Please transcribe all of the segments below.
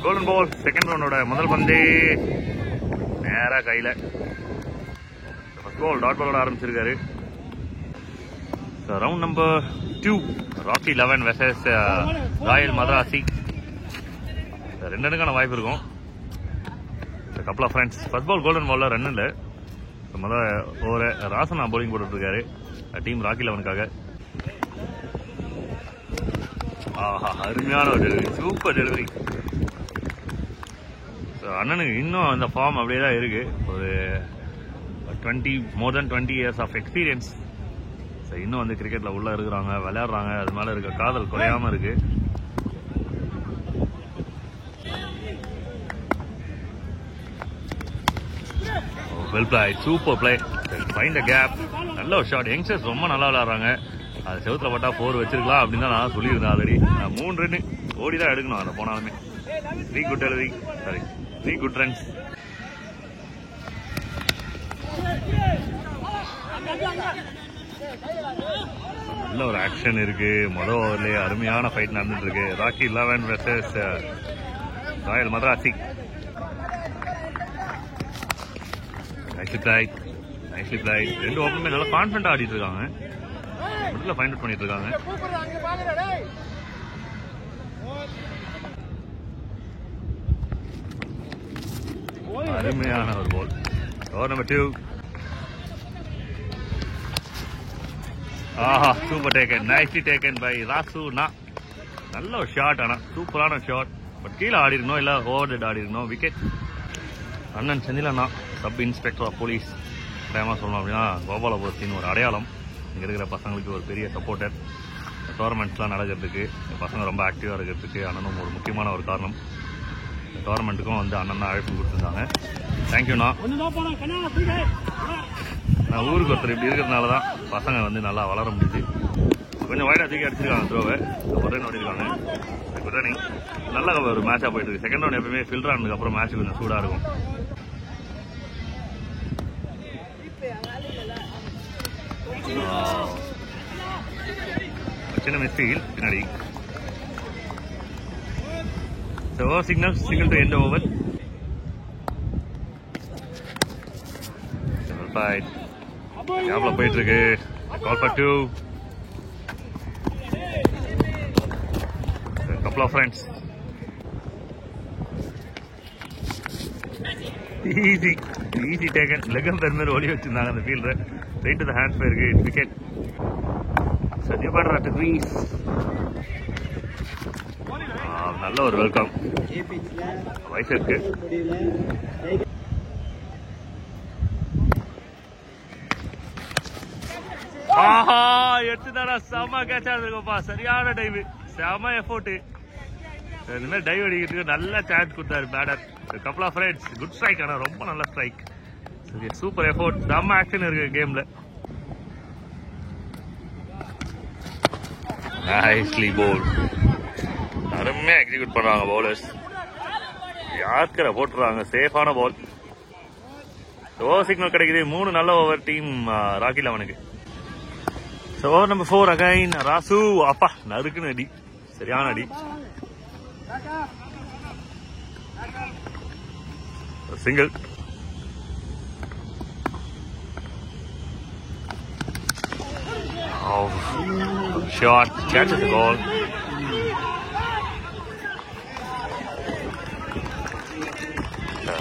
Golden பால் second ரவுண்டோட முதல் பந்து நேரா கையில. ஃபர்ஸ்ட் பால் டாட் பாலோட ஆரம்பிச்சிருக்காரு. Round number 2 Rocky 11 versus Royal Madrasi. 2 ரன்னுக்கான வாய்ப்பு இருக்கும். கப்பல் of friends. First ball golden பால்ல ரன் இல்லை. முதல் ஓவர ராசனா பவுலிங் போட்டு இருக்காரு டீம் ராக்கி 11க்காக. ஆஹா, அருமையான ஒரு டெலிவரி, சூப்பர் டெலிவரி. அண்ணனுக்கு இன்னும் அந்த ஃபார்ம் அப்படியே தான் இருக்கு. ஒரு more than 20 years of experience. இன்னும் வந்து கிரிக்கெட்ல உள்ள இருக்கிறாங்க, விளையாடுறாங்க. அது மேல இருக்க காதல் குறையாம இருக்கு. Well play, super play. Find the gap. நல்ல ஒரு ஷாட். யங்ஸ்டர்ஸ் ரொம்ப நல்லா விளையாடுறாங்க. அது செவத்துல பட்டா 4 வச்சிருக்கலாம் அப்படின்னு தான் நான் சொல்லியிருந்தேன் ஆல்ரெடி. 3 ரன்னு ஓடி தான் எடுக்கணும் அதை போனாலுமே. 3 good delivery, sorry 3 good runs. நல்ல ஒரு ஆக்ஷன் இருக்கு. முதல் ஓவர்லயே அருமையான ஃபைட் நடந்துட்டு இருக்கு. Rocky 11 versus Royal Madrasi. Nicely play. 2 ஓப்பனுமே நல்லா கான்ஃபிடண்டா ஆடிட்டு இருக்காங்க. மிடில் ஃபைண்ட் அவுட் பண்ணிட்டு இருக்காங்க. அருமையான ஒரு பால். Over number 2. ஆஹா, super taken. Nicely taken by ராசுனா. நல்ல ஒரு ஷாட். ஆனா சூப்பரான ஷாட். பட் கீழே ஆடி இருக்கணும், இல்ல ஓவர் டெட் ஆடி இருக்கணும். விக்கெட். அண்ணன் செந்திலண்ணா, சப் இன்ஸ்பெக்டர் ஆஃப் போலீஸ். டைமா சொல்லணும் அப்படின்னா கோபாலபுரத்தின் ஒரு அடையாளம். இங்கே இருக்கிற பசங்களுக்கு ஒரு பெரிய சப்போர்ட்டர். டோர்னமெண்ட்ஸ்லாம் நடக்கிறதுக்கு பசங்க ரொம்ப ஆக்டிவாக இருக்கிறதுக்கு அண்ணனும் ஒரு முக்கியமான ஒரு காரணம். டோர்னமெண்ட்டுக்கும் வந்து அண்ணன் தான் அழைப்பு கொடுத்துருந்தாங்க. தேங்க்யூண்ணா. நான் ஊருக்கு ஒருத்தர் இப்படி இருக்கிறதுனால தான் பசங்க வந்து நல்லா வளர முடியுது. கொஞ்சம் வைடா தூக்கி அடிச்சிருக்காங்க த்ரோவை. ஒரு ரன் ஓடிருக்காங்க. Good running. நல்ல ஒரு மேட்சாக போயிட்டு இருக்கு. செகண்ட் ரவுண்ட் எப்பவுமே ஃபில்டர் ஆனதுக்கு அப்புறம் மேட்ச் கொஞ்சம் சூடாக இருக்கும். சின்ன மிஸ்டேக் பின்னாடி. Single to end over. கேப்ல போயிட்டு இருக்கு. Call for 2. கப்பல் ஆஃப் ஃப்ரெண்ட்ஸ். Easy taken. லெகம் பெருமர் ஓடி வச்சிருந்தாங்க அந்த fielder. Right to the hand போயிருக்கு. விக்கெட். நல்ல ஒரு வெல்கம். வயசு இருக்கு. ஆஹா, எடுத்துதாடா. செம கேட்சா இருந்திருக்கும்ப்பா. சரியான டைவ், செம எஃபோர்ட். இந்த மாதிரி டைவ் அடிக்கிறதுக்கு நல்ல சான்ஸ் கொடுத்தாரு பேட்டர். கப்பல் ஆஃப் ஃப்ரெண்ட்ஸ். Good strike. ஆனா ரொம்ப நல்ல ஸ்ட்ரைக். Super effort. செம ஆக்ஷன் இருக்கு கேம்ல. நைஸ்லி போல். அருமையா எக்ஸிக்யூட் பண்றாங்க பவுலர்ஸ். யாருக்கிற போட்டுறாங்க. சேஃபான பால். ஓவர் சிக்னல் கிடைக்குது. 3 நல்ல ஓவர் டீம் ராக்கி 11க்கு. Over number 4 again Rasu. அப்பா, நறுக்குன்னு அடி. சரியான அடி. Single. Shot, catches the ball.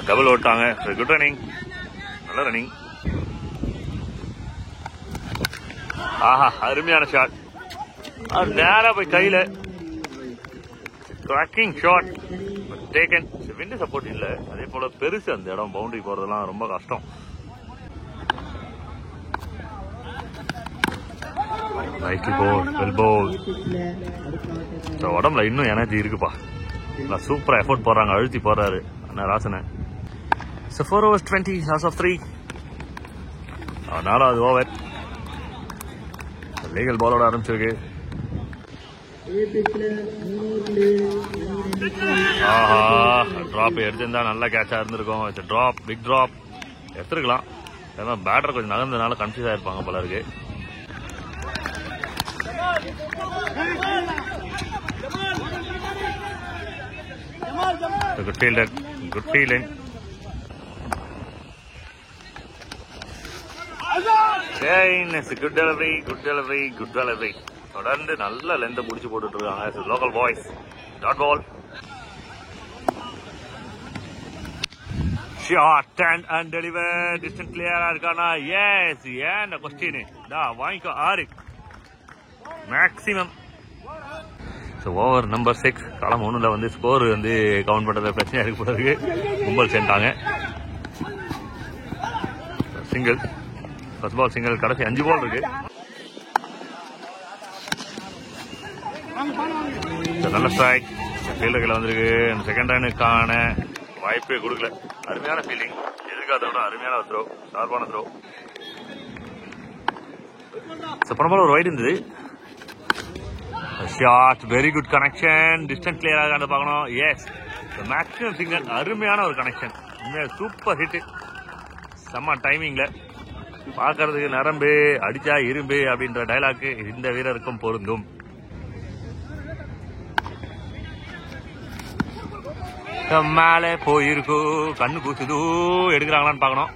Double ஓட்டாங்க. Good running. நல்ல ரன்னிங். ஆஹா, அருமையான ஷாட். அது நேரா போய் கையில. Cracking shot. Taken. Wind support இல்ல. அதே போல பெருசு அந்த இடம். பவுண்டரி போறதெல்லாம் ரொம்ப கஷ்டம். நைஸ்லி போல். வெல் போல். உடம்புல இன்னும் எனர்ஜி இருக்குப்பா. சூப்பரா எஃபோர்ட் போடுறாங்க. அழுத்தி போடுறாரு அண்ணா ராசனை. 4 overs 20 loss of 3. 4வது ஓவர். லீகல் பாலோட ஆரம்பிச்சிருக்கு. ஆஹா, டிராப் எடுத்திருந்தா நல்ல கேட்சா இருந்திருக்கும். டிராப், பிக் டிராப் எடுத்துருக்கலாம். ஏன்னா பேட்டர் கொஞ்சம் நகர்ந்ததுனால கன்ஃபியூஸ் ஆயிருப்பாங்க போல இருக்கு. Good fielder, good fielding. Yes, good delivery, good delivery, good delivery. தொடர்ந்து நல்ல லென்த் புடிச்சு போட்டுட்டு இருக்காங்க local boys. Dot ball. Shot and deliver. Distance கிளியரா இருக்கானா? எஸ். ஏன் கொஸ்டின் டா வாங்கிக்கோ 6 மேக்ஸிமம். ஸோ ஓவர் நம்பர் 6 காலம் 1ல் வந்து ஸ்கோர் வந்து கவுண்ட் பண்ணுறது பிரச்சனையாக இருக்க போகிறதுக்கு கும்பல் சென்றாங்க. சிங்கிள், ஃபர்ஸ்ட் பால் சிங்கிள், கடைசி 5 பால் இருக்கு. நல்ல ஸ்ட்ரைக் ஃபீல்டர்களை வந்திருக்கு. செகண்ட் ரனுக்கான வாய்ப்பே கொடுக்கல. அருமையான ஃபீல்டிங், எதிர்காலத்தோட அருமையான ஒரு த்ரோ, ஷார்ப்பான த்ரோ. போன ஒரு வைட் இருந்தது. Shot, very good connection. Distance clear ஆகாத பார்க்கணும். எஸ், மேக்ஸிமம் சிங்கர், அருமையான ஒரு கனெக்ஷன், சூப்பர் ஹிட். செம்ம டைமிங்ல பார்க்கறதுக்கு நரம்பு அடிச்சா இரும்பு அப்படின்ற டைலாக் இந்த வீரருக்கும் பொருந்தும். மேலே போயிருக்கு, கண்ணு கூசுது, எடுக்கிறாங்களான்னு பார்க்கணும்.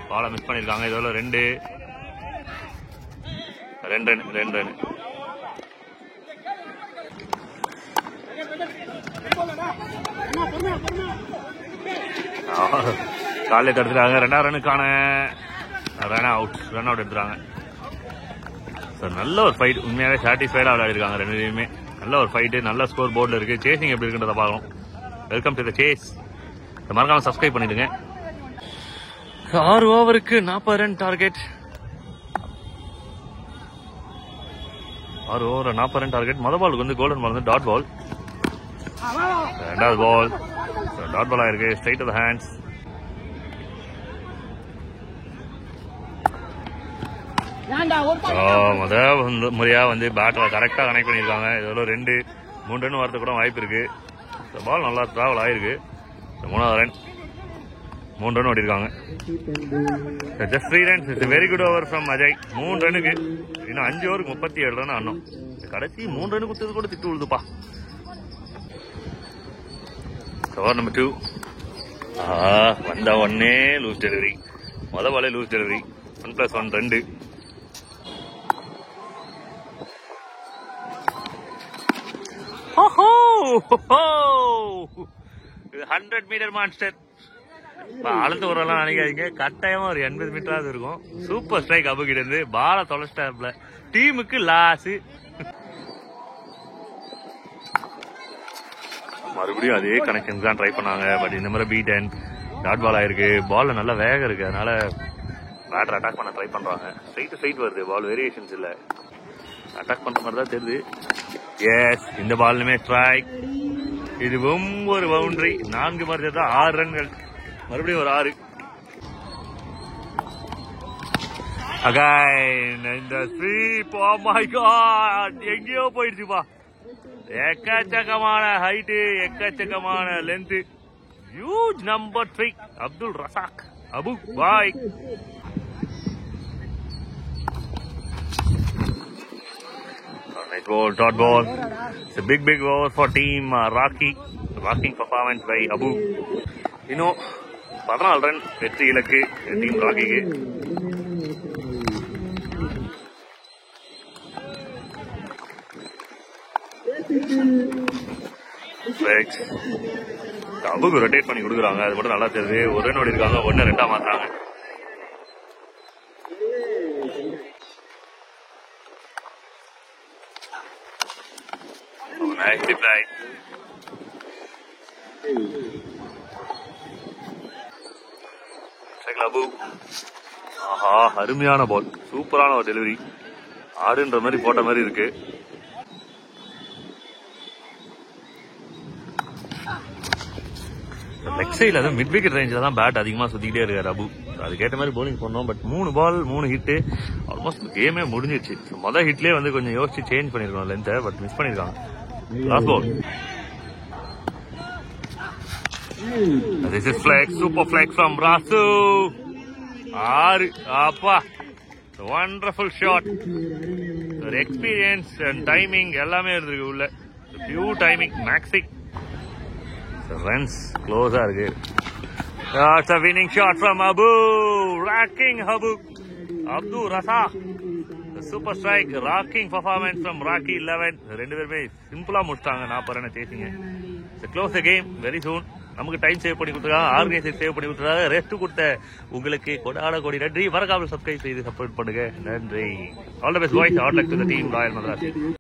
பாலை மிஸ் பண்ணிருக்காங்க. இதோட 2 ரன். காலையில் தடுத்துட்டாங்க. 2வது ரனுக்கான ரன் அவுட் எடுத்துறாங்க. நல்ல ஒரு ஃபைட், உண்மையாவே சாட்டிஸ்ஃபைடா விளையாடிருக்காங்க 2 பேருமே. நல்ல ஒரு ஃபைட்டு, நல்ல ஸ்கோர் போர்டில் இருக்கு. சேசிங் எப்படி இருக்குன்றத பார்க்கலாம். Welcome to the chase. மறக்காம சப்ஸ்கிரைப் பண்ணிடுங்க. 6 ஓவருக்கு 40 run target. 6 over 40 run target. மொதல் பாலுக்கு வந்து கோல்டன் பால் வந்து டாட் பால். 2வது பால் டாட் பால் ஆயிருக்கு. Straight to the hands. முறையா வந்து பேட்ல கரெக்டா கனெக்ட் பண்ணிருக்காங்க. இதோட 2-3 ரன் வரது கூட வாய்ப்பு இருக்கு. பால் நல்லா டிராவல் ஆயிருக்கு. 3வது ரன் 3 ரன் ஓடிருக்காங்க. Just 3 runs. It's very good over from Ajay. 3 ரனுக்கு இன்னும் 5 ஓவருக்கு 37 ரன் ஆனோம். கடைசி 3 ரன் கொடுத்தது கூட திட்டு விழுதுப்பா. Over number 2. வந்த ஒன்னே லூஸ் டெலிவரி. மொதல் பாலே லூஸ் டெலிவரி. 1+1 2. இது 100 மீட்டர் மான்ஸ்டர். அளந்து வரலாம் நினைக்காதீங்க, கட்டாயமா ஒரு 80 மீட்டராவது இருக்கும். சூப்பர் ஸ்ட்ரைக் அபுகிட்ட இருந்து. பால தொலைச்சிட்டாப்ல, டீமுக்கு லாஸ். மறுபடியும் அதே கனெக்ஷன் தான் ட்ரை பண்ணாங்க. பட் இந்த மாதிரி பீட் அண்ட் டாட் பால் ஆயிருக்கு. பால்ல நல்ல வேகம் இருக்கு, அதனால பேட்டர் அட்டாக் பண்ண ட்ரை பண்றாங்க. ஸ்ட்ரைட் வருது, பால் வேரியேஷன்ஸ் இல்ல, அட்டாக் பண்ற மாதிரி தான் தெரியுது. எஸ், இந்த பாலுமே ஸ்ட்ரைக். இதுவும் ஒரு பவுண்டரி. 4 மாதிரி தான் 6 ரன்கள். மறுபடியும் ஒரு 6. அகைன் இந்த ஸ்வீப். ஓ மை காட், எங்கேயோ போயிடுச்சுப்பா. எக்கச்சக்கமான ஹைட்டு, எக்கச்சக்கமான length. Huge number 3 Abdul Razak Abu bhai. Nice ball, dot ball. It's a big over for team Rocky. Rocking performance by Abu. இன்னும் 14 ரன் வெற்றி இலக்கு டீம் ராக்கிக்கு. அபுக்கு ரொட்டேட் பண்ணி கொடுக்குறாங்க, அது மட்டும் நல்லா தெரியுது. 1 ரன் ஓடி இருக்காங்க, 1-2 மாத்துறாங்க. ஆஹா, அருமையான பால், சூப்பரான ஒரு டெலிவரி. ஆடுன்ற மாதிரி போட்ட மாதிரி இருக்கு. லெக் சைட்ல தான் மிட் விக்கெட் ரேஞ்சில தான் பேட் அதிகமா சுத்திக்கிட்டே இருக்காரு அபு. அதுக்கேற்ற மாதிரி போலிங் பண்ணோம். பட் 3 பால் 3 ஹிட், ஆல்மோஸ்ட் கேமே முடிஞ்சிருச்சு. மொதல் ஹிட்லயே வந்து கொஞ்சம் யோசிச்சு சேஞ்ச் பண்ணிருக்கோம் லென்த்தை, பட் மிஸ் பண்ணிருக்காங்க. Last ball. This is flex, super flex from Rasu. 6. அப்பா, wonderful shot. Experience and timing எல்லாமே இருக்கு உள்ள. Pure timing, maxi. ரன்ஸ் க்ளோஸா இருக்கு. That's a winning shot from Abu. Rocking Abu. Abdu Rasa. The super strike. Rocking performance from Rocky 11. ரெண்டு பேருமே சிம்பிளா முடிச்சிட்டாங்க. 40 ரன் சேசிங்க. Close the game very soon. நமக்கு டைம் சேவ் பண்ணி கொடுத்துருக்காங்க, ஆர்கனைசர் சேவ் பண்ணி கொடுத்துருக்காங்க, ரெஸ்ட் கொடுத்த உங்களுக்கு கொடாட கோடி நன்றி. மறக்காமல் சப்ஸ்கிரைப் செய்து சப்போர்ட் பண்ணுங்க. நன்றி. All the best boys. All luck to the team Royal Madras.